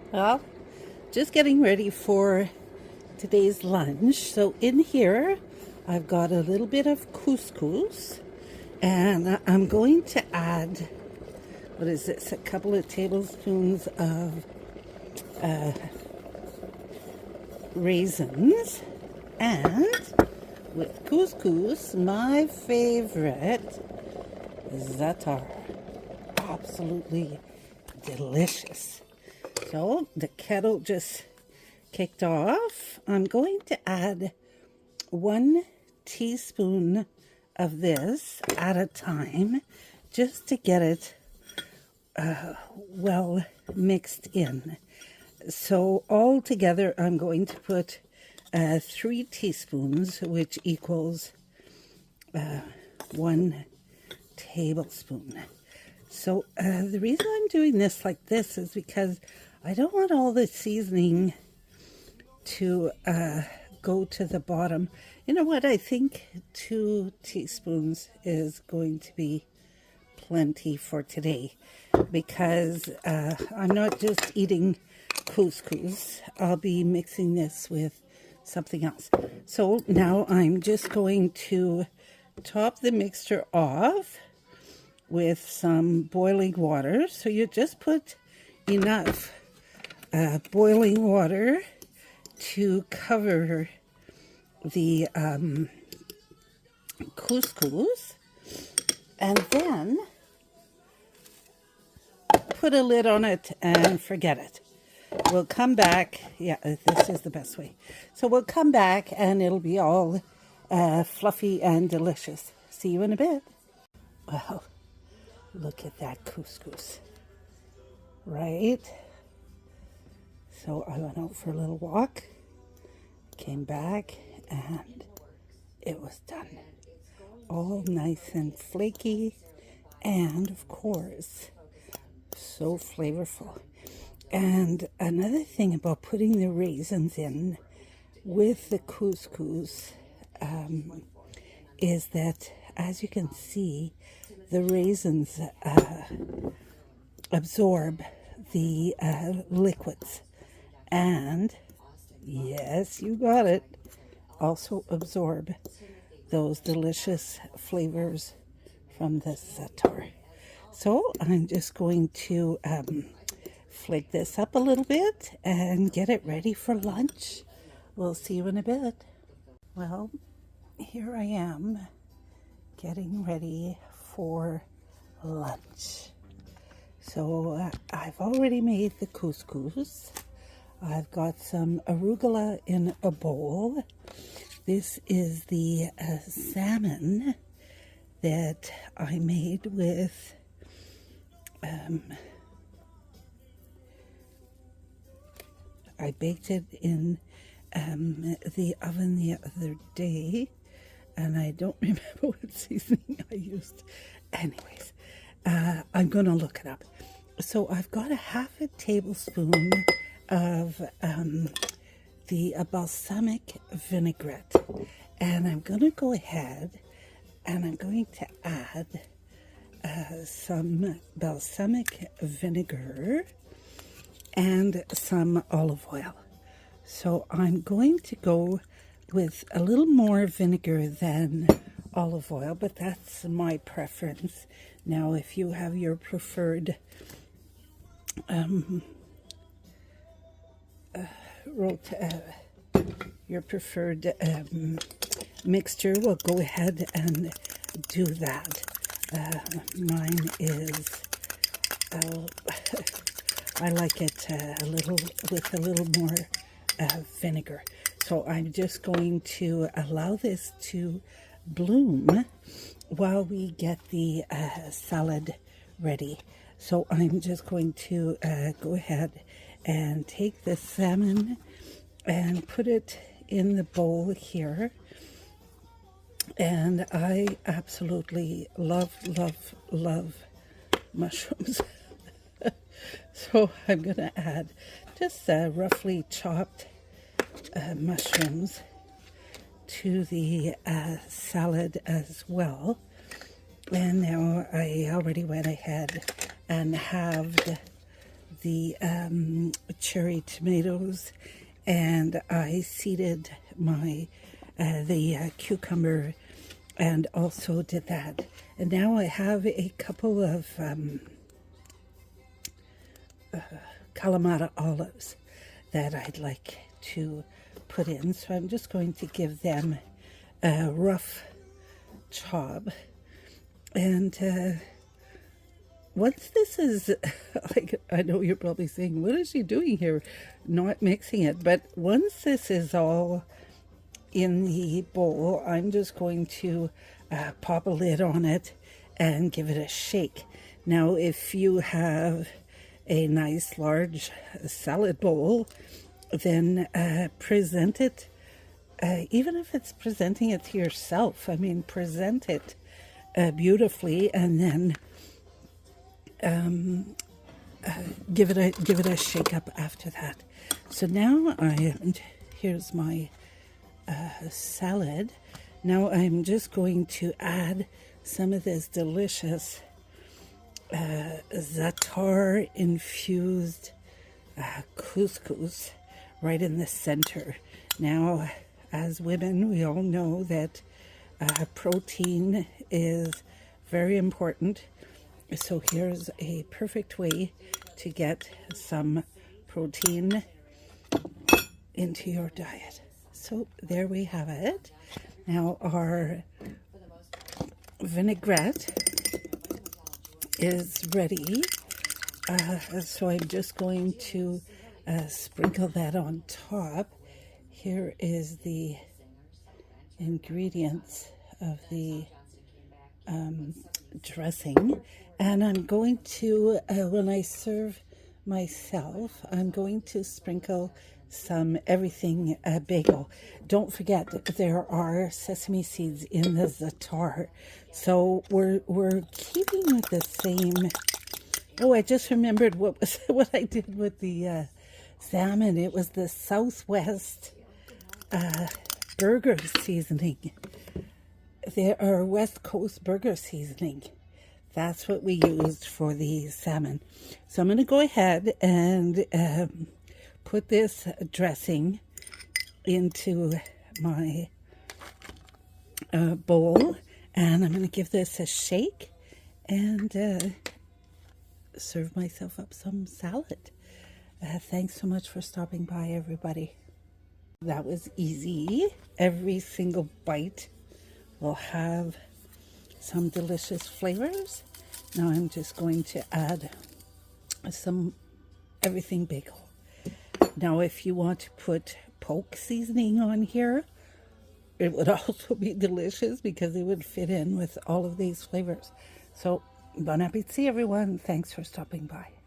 Well, just getting ready for today's lunch. So in here, I've got a little bit of couscous, and I'm going to add, what is this, a couple of tablespoons of raisins, and with couscous, my favorite, Zaatar. Absolutely delicious. So the kettle just kicked off. I'm going to add 1 teaspoon of this at a time just to get it well mixed in. So all together I'm going to put 3 teaspoons, which equals 1 tablespoon. So the reason I'm doing this like this is because I don't want all the seasoning to go to the bottom. You know what? I think 2 teaspoons is going to be plenty for today, because I'm not just eating couscous. I'll be mixing this with something else. So now I'm just going to top the mixture off with some boiling water. So you just put enough boiling water to cover the couscous, and then put a lid on it and forget it. We'll come back. Yeah, this is the best way. So we'll come back and it'll be all fluffy and delicious. See you in a bit. Well, look at that couscous, right? So I went out for a little walk, came back, and it was done. All nice and flaky, and of course, so flavorful. And another thing about putting the raisins in with the couscous is that, as you can see, the raisins absorb the liquids, and yes, you got it, also absorb those delicious flavors from the zaatar. So I'm just going to flake this up a little bit and get it ready for lunch. We'll see you in a bit. Well, here I am getting ready for lunch. So I've already made the couscous. I've got some arugula in a bowl. This is the salmon that I made with I baked it in the oven the other day, and I don't remember what seasoning I used. Anyways, I'm going to look it up. So I've got a half a tablespoon of the balsamic vinaigrette, and I'm going to go ahead and I'm going to add some balsamic vinegar and some olive oil. So I'm going to go with a little more vinegar than olive oil, but that's my preference. Now, if you have your preferred mixture, well, go ahead and do that. Mine is I like it a little more vinegar. So I'm just going to allow this to bloom while we get the salad ready. So I'm just going to go ahead and take the salmon and put it in the bowl here. And I absolutely love mushrooms. So I'm going to add just roughly chopped mushrooms to the salad as well. And now I already went ahead and halved the cherry tomatoes, and I seeded my the cucumber, and also did that. And now I have a couple of kalamata olives that I'd like to put in. So I'm just going to give them a rough chop. And once this is, like, I know you're probably saying, what is she doing here? Not mixing it. But once this is all in the bowl, I'm just going to pop a lid on it and give it a shake. Now, if you have a nice large salad bowl, then present it, even if it's presenting it to yourself, I mean, present it beautifully, and then give it a shake up after that. So now here's my salad. Now I'm just going to add some of this delicious Zaatar infused couscous right in the center. Now, as women, we all know that protein is very important. So here's a perfect way to get some protein into your diet. So there we have it. Now our vinaigrette is ready. So I'm just going to sprinkle that on top. Here is the ingredients of the dressing, and I'm going to, when I serve myself, I'm going to sprinkle some everything bagel. Don't forget that there are sesame seeds in the Zaatar, so we're keeping with the same. Oh, I just remembered what I did with the salmon. It was the Southwest burger seasoning. There are West Coast burger seasoning. That's what we used for the salmon. So I'm going to go ahead and put this dressing into my bowl, and I'm going to give this a shake and serve myself up some salad. Thanks so much for stopping by, everybody. That was easy. Every single bite will have some delicious flavors. Now I'm just going to add some everything bagel. Now, if you want to put poke seasoning on here, it would also be delicious because it would fit in with all of these flavors. So, bon appetit, everyone. Thanks for stopping by.